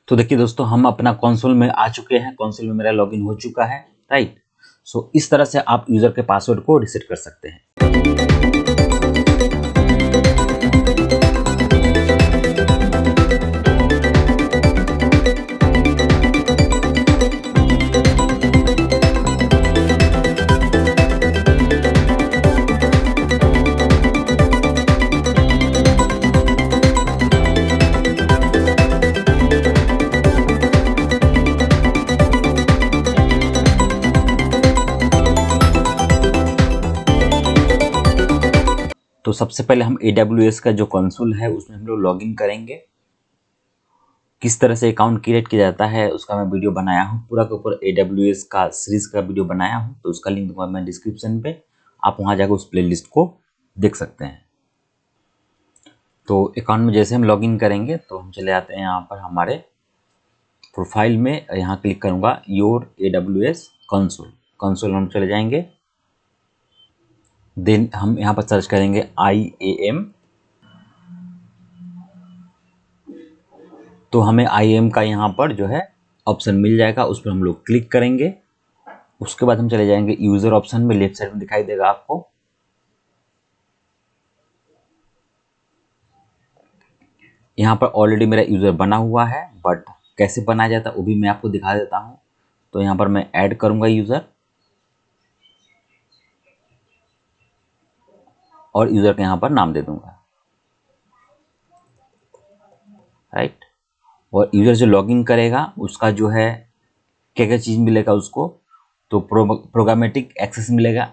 तो देखिए दोस्तों, हम अपना कंसोल में आ चुके हैं। कंसोल में मेरा लॉगिन हो चुका है, राइट। सो इस तरह से आप यूज़र के पासवर्ड को रीसेट कर सकते हैं। तो सबसे पहले हम AWS का जो कंसोल है उसमें हम लोग लॉगिन करेंगे। किस तरह से अकाउंट क्रिएट किया जाता है उसका मैं वीडियो बनाया हूँ, पूरा के ऊपर AWS का सीरीज का वीडियो बनाया हूँ, तो उसका लिंक दूंगा मैं डिस्क्रिप्शन पे। आप वहाँ जाकर उस प्लेलिस्ट को देख सकते हैं। तो अकाउंट में जैसे हम लॉगिन करेंगे तो हम चले जाते हैं यहाँ पर हमारे प्रोफाइल में, यहाँ क्लिक करूँगा योर AWS कंसोल। कंसोल हम चले जाएंगे, देन हम यहाँ पर सर्च करेंगे IAM। तो हमें IAM का यहाँ पर जो है ऑप्शन मिल जाएगा, उस पर हम लोग क्लिक करेंगे। उसके बाद हम चले जाएंगे यूज़र ऑप्शन में, लेफ्ट साइड में दिखाई देगा आपको। यहाँ पर ऑलरेडी मेरा यूज़र बना हुआ है, बट कैसे बनाया जाता है वो भी मैं आपको दिखा देता हूँ। तो यहाँ पर मैं ऐड करूँगा यूज़र, और यूज़र का यहाँ पर नाम दे दूँगा, राइट। और यूज़र जो लॉगिन करेगा उसका जो है क्या क्या चीज़ मिलेगा उसको, तो प्रोग्रामेटिक एक्सेस मिलेगा,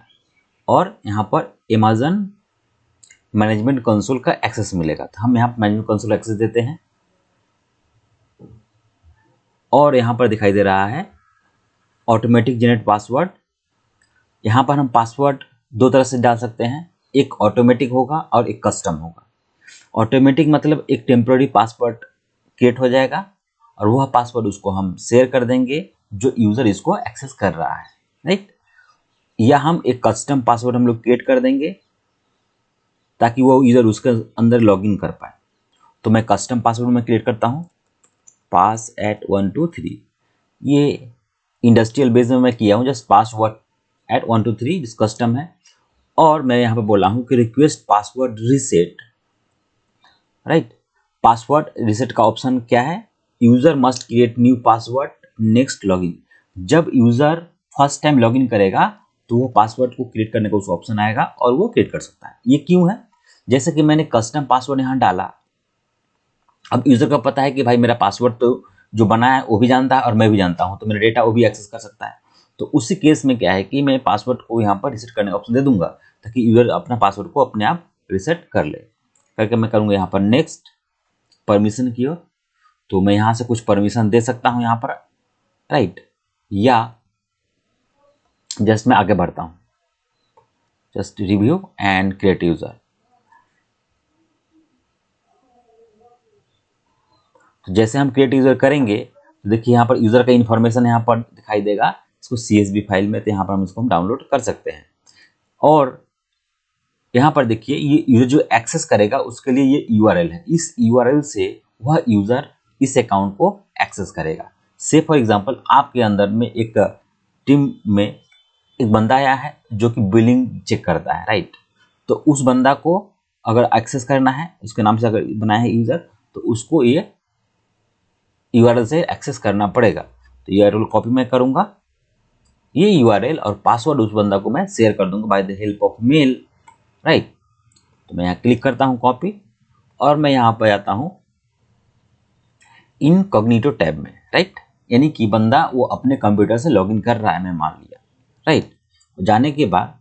और यहाँ पर अमेज़न मैनेजमेंट कंसोल का एक्सेस मिलेगा। तो हम यहाँ पर मैनेजमेंट कंसोल एक्सेस देते हैं, और यहाँ पर दिखाई दे रहा है ऑटोमेटिक जनरेट पासवर्ड। यहाँ पर हम पासवर्ड दो तरह से डाल सकते हैं, एक ऑटोमेटिक होगा और एक कस्टम होगा। ऑटोमेटिक मतलब एक टेम्प्रोरी पासवर्ड क्रिएट हो जाएगा, और वह पासवर्ड उसको हम शेयर कर देंगे जो यूज़र इसको एक्सेस कर रहा है, राइट। या हम एक कस्टम पासवर्ड हम लोग क्रिएट कर देंगे ताकि वो यूज़र उसके अंदर लॉगिन कर पाए। तो मैं कस्टम पासवर्ड में क्रिएट करता हूँ, pass@123। ये इंडस्ट्रियल बेस में मैं किया हूँ, जस्ट pass@123 जिस कस्टम है। और मैं यहाँ पे बोला हूँ कि request password reset, right. Password reset का ऑप्शन क्या है, user must create new password next login. जब यूज़र फर्स्ट टाइम लॉगिन करेगा तो वो पासवर्ड को क्रिएट करने का उस ऑप्शन आएगा और वो क्रिएट कर सकता है। ये क्यों है, जैसे कि मैंने कस्टम पासवर्ड यहाँ डाला, अब यूज़र को पता है कि भाई मेरा पासवर्ड तो जो बना है वो भी जानता है और मैं भी जानता हूँ, तो मेरा डेटा वो भी एक्सेस कर सकता है। तो उसी केस में क्या है कि मैं पासवर्ड को यहाँ पर रिसेट करने का ऑप्शन दे दूंगा ताकि यूज़र अपना पासवर्ड को अपने आप रिसेट कर ले। करके मैं करूँगा यहाँ पर नेक्स्ट, परमिशन की ओर। तो मैं यहाँ से कुछ परमिशन दे सकता हूँ यहाँ पर, राइट। या जस्ट मैं आगे बढ़ता हूँ, just review and create user. तो जैसे हम क्रिएट यूज़र करेंगे तो देखिए यहाँ पर यूज़र का इन्फॉर्मेशन यहाँ पर दिखाई देगा, इसको CSV फाइल में, तो यहाँ पर हम इसको डाउनलोड कर सकते हैं। और यहाँ पर देखिए ये यूज़र जो एक्सेस करेगा उसके लिए ये URL है, इस URL से वह यूज़र इस अकाउंट को एक्सेस करेगा। से फॉर एग्जांपल आपके अंदर में एक टीम में एक बंदा आया है जो कि बिलिंग चेक करता है, राइट। तो उस बंदा को अगर एक्सेस करना है, उसके नाम से अगर बनाया है यूज़र, तो उसको ये URL से एक्सेस करना पड़ेगा। तो URL कॉपी मैं करूँगा, ये URL और पासवर्ड उस बंदा को मैं शेयर कर दूंगा by the help of male, right. तो मैं यहाँ क्लिक करता हूँ कॉपी, और मैं यहाँ पर आता हूँ इनकॉग्निटो टैब में, राइट। यानी कि बंदा वो अपने कंप्यूटर से लॉगिन कर रहा है, मैं मान लिया, राइट। जाने के बाद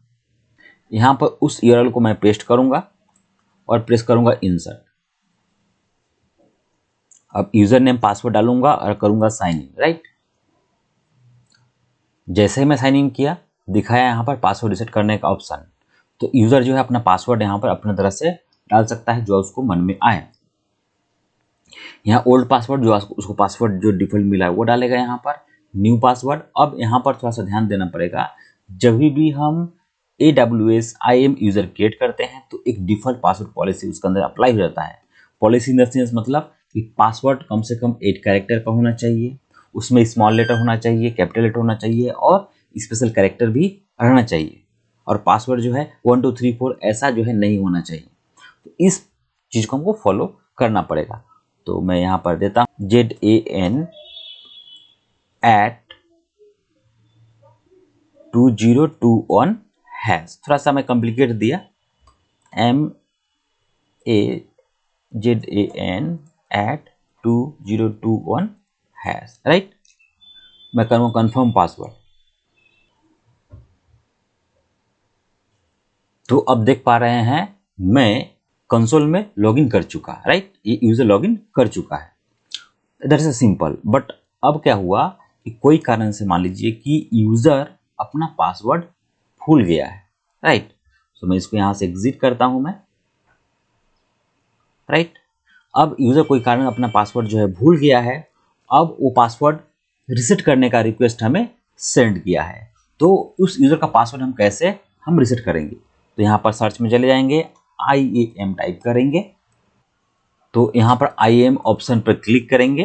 यहाँ पर उस URL को मैं पेस्ट करूँगा और प्रेस करूँगा इंसर्ट। अब यूज़र नेम पासवर्ड डालूंगा और करूँगा साइन इन, राइट। जैसे ही मैं साइन इन किया, दिखाया यहाँ पर पासवर्ड रिसेट करने का ऑप्शन। तो यूज़र जो है अपना पासवर्ड यहाँ पर अपने तरह से डाल सकता है जो उसको मन में आए। यहाँ ओल्ड पासवर्ड जो उसको पासवर्ड जो डिफॉल्ट मिला है वो डालेगा यहाँ पर, न्यू पासवर्ड। अब यहाँ पर थोड़ा सा ध्यान देना पड़ेगा, जब भी हम AWS IAM यूज़र क्रिएट करते हैं तो एक डिफॉल्ट पासवर्ड पॉलिसी उसके अंदर अप्लाई हो जाता है। पॉलिसी इन द सेंस मतलब कि पासवर्ड कम से कम 8 कैरेक्टर का होना चाहिए, उसमें स्मॉल लेटर होना चाहिए, कैपिटल लेटर होना चाहिए और स्पेशल कैरेक्टर भी रहना चाहिए। और पासवर्ड जो है 1 2 3 4 ऐसा जो है नहीं होना चाहिए। तो इस चीज़ को हमको फॉलो करना पड़ेगा। तो मैं यहाँ पर देता हूँ ZAN@2021#। थोड़ा सा मैं कॉम्प्लिकेट दिया, MAZAN@2021#, राइट। मैं करूँगा कन्फर्म पासवर्ड। तो अब देख पा रहे हैं मैं कंसोल में लॉगिन कर चुका, राइट। ये यूजर लॉगिन कर चुका है। That's simple. बट अब क्या हुआ कि कोई कारण से मान लीजिए कि यूजर अपना पासवर्ड भूल गया है, राइट। तो मैं इसको यहाँ से एग्जिट करता हूँ मैं, राइट। अब यूजर कोई कारण अपना पासवर्ड जो है भूल गया है, अब वो पासवर्ड रिसेट करने का रिक्वेस्ट हमें सेंड किया है। तो उस यूजर का पासवर्ड हम कैसे रिसेट करेंगे? तो यहाँ पर सर्च में चले जाएंगे, IAM टाइप करेंगे। तो यहाँ पर IAM ऑप्शन पर क्लिक करेंगे।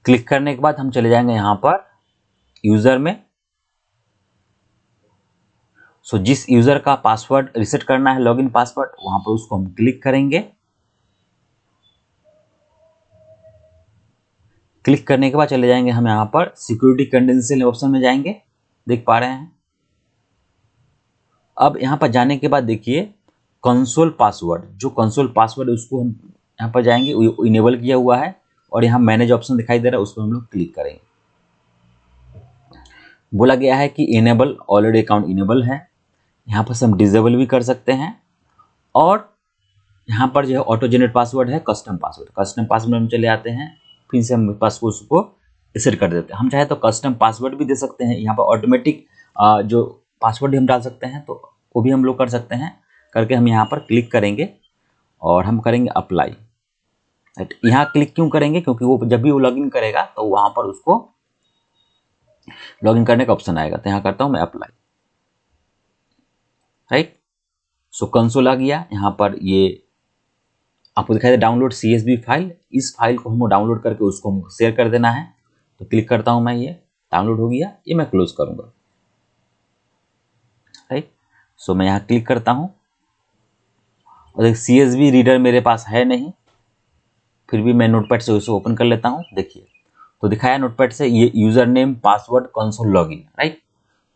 क्लिक करने के बाद हम चले जाएंगे यहाँ पर यूजर में। सो जिस यूजर का पासवर्ड रिसेट करना है, लॉगिन पासवर्ड, वहां पर उसको हम क्लिक करेंगे। क्लिक करने के बाद चले जाएंगे हम यहाँ पर सिक्योरिटी क्रेडेंशियल ऑप्शन में जाएंगे, देख पा रहे हैं। अब यहाँ पर जाने के बाद देखिए कंसोल पासवर्ड, जो कंसोल पासवर्ड है उसको हम यहाँ पर जाएंगे, इनेबल किया हुआ है और यहाँ मैनेज ऑप्शन दिखाई दे रहा है, उस पर हम लोग क्लिक करेंगे। बोला गया है कि इनेबल, ऑलरेडी अकाउंट इनेबल है। यहाँ पर हम डिसेबल भी कर सकते हैं। और यहाँ पर जो है ऑटो जनरेट पासवर्ड है, कस्टम पासवर्ड। कस्टम पासवर्ड में चले आते हैं, फिर से हम पासवर्ड को रिसेट कर देते हैं। हम चाहे तो कस्टम पासवर्ड भी दे सकते हैं, यहाँ पर ऑटोमेटिक जो पासवर्ड हम डाल सकते हैं, तो वो भी हम लोग कर सकते हैं। करके हम यहाँ पर क्लिक करेंगे और हम करेंगे अप्लाई, राइट। यहाँ क्लिक क्यों करेंगे? क्योंकि वो जब भी वो लॉगिन करेगा तो वहाँ पर उसको लॉगिन करने का ऑप्शन आएगा। तो यहाँ करता हूँ मैं अप्लाई, राइट। सो कंसोल आ गया। यहाँ पर ये आपको दिखाई दे डाउनलोड CSV फाइल। इस फाइल को हमको डाउनलोड करके उसको हमको शेयर कर देना है। तो क्लिक करता हूँ मैं, ये डाउनलोड हो गया, ये मैं क्लोज करूँगा, राइट। सो मैं यहाँ क्लिक करता हूँ और एक CSV रीडर मेरे पास है नहीं, फिर भी मैं नोटपैड से उसे ओपन कर लेता हूँ। देखिए तो दिखाया नोटपैड से ये user name password console login, right.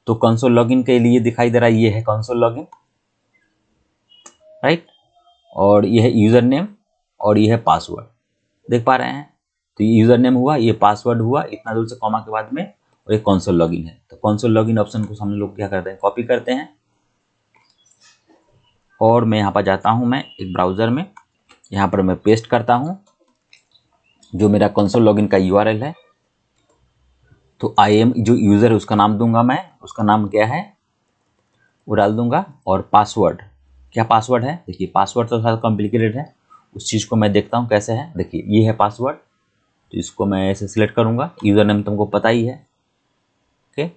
तो कंसोल लॉगिन के लिए दिखाई दे रहा है, ये है कंसोल लॉगिन, राइट। और ये है यूजर नेम और ये है पासवर्ड, देख पा रहे हैं। तो ये यूजर नेम हुआ, ये पासवर्ड हुआ, इतना दूर से कॉमा के बाद में, और ये कंसोल लॉगिन है। तो कंसोल लॉगिन ऑप्शन को हम लोग क्या करते हैं, कॉपी करते हैं और मैं यहाँ पर जाता हूँ, मैं एक ब्राउजर में, यहाँ पर मैं पेस्ट करता हूँ जो मेरा कंसोल लॉगिन का URL है। तो IAM जो यूज़र है उसका नाम दूंगा मैं, उसका नाम क्या है वो डाल दूंगा। और पासवर्ड, क्या पासवर्ड है? देखिए पासवर्ड तो थोड़ा कॉम्प्लिकेटेड है, उस चीज़ को मैं देखता हूँ कैसे है। देखिए ये है पासवर्ड, तो इसको मैं ऐसे सिलेक्ट करूँगा। यूज़र नेम तुमको पता ही है, ओके।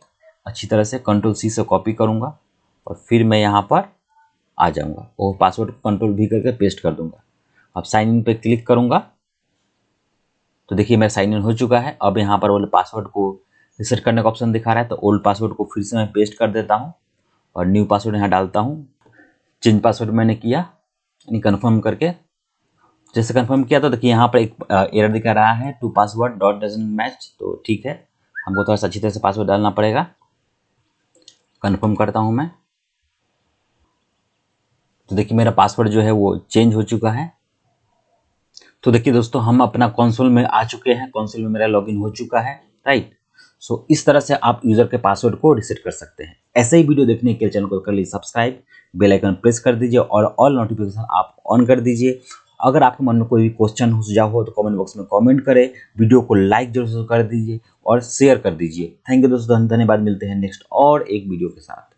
अच्छी तरह से Ctrl+C से कॉपी करूँगा और फिर मैं यहाँ पर आ जाऊँगा और पासवर्ड को Ctrl+V करके पेस्ट कर दूँगा। अब साइन इन पे क्लिक करूँगा तो देखिए मेरा साइन इन हो चुका है। अब यहाँ पर वाले पासवर्ड को रिसेट करने का ऑप्शन दिखा रहा है, तो ओल्ड पासवर्ड को फिर से मैं पेस्ट कर देता हूँ और न्यू पासवर्ड यहाँ डालता हूँ। चेंज पासवर्ड मैंने किया, यानी कन्फर्म करके। जैसे कन्फर्म किया तो देखिए यहाँ पर एक एरर दिखा रहा है, two password dot doesn't match. तो ठीक है, हमको थोड़ा सा अच्छी तरह से पासवर्ड डालना पड़ेगा। कन्फर्म करता हूँ मैं, तो देखिए मेरा पासवर्ड जो है वो चेंज हो चुका है। तो देखिए दोस्तों हम अपना कंसोल में आ चुके हैं, कंसोल में मेरा लॉगिन हो चुका है, राइट। सो इस तरह से आप यूजर के पासवर्ड को रिसेट कर सकते हैं। ऐसे ही वीडियो देखने के लिए चैनल को कर लीजिए सब्सक्राइब, बेल आइकन प्रेस कर दीजिए और ऑल नोटिफिकेशन आप ऑन कर दीजिए। अगर आपके मन में कोई भी क्वेश्चन हो, सुझाव हो तो कमेंट बॉक्स में कमेंट करें। वीडियो को लाइक जरूर कर दीजिए और शेयर कर दीजिए। थैंक यू दोस्तों, धन्यवाद। मिलते हैं नेक्स्ट और एक वीडियो के साथ।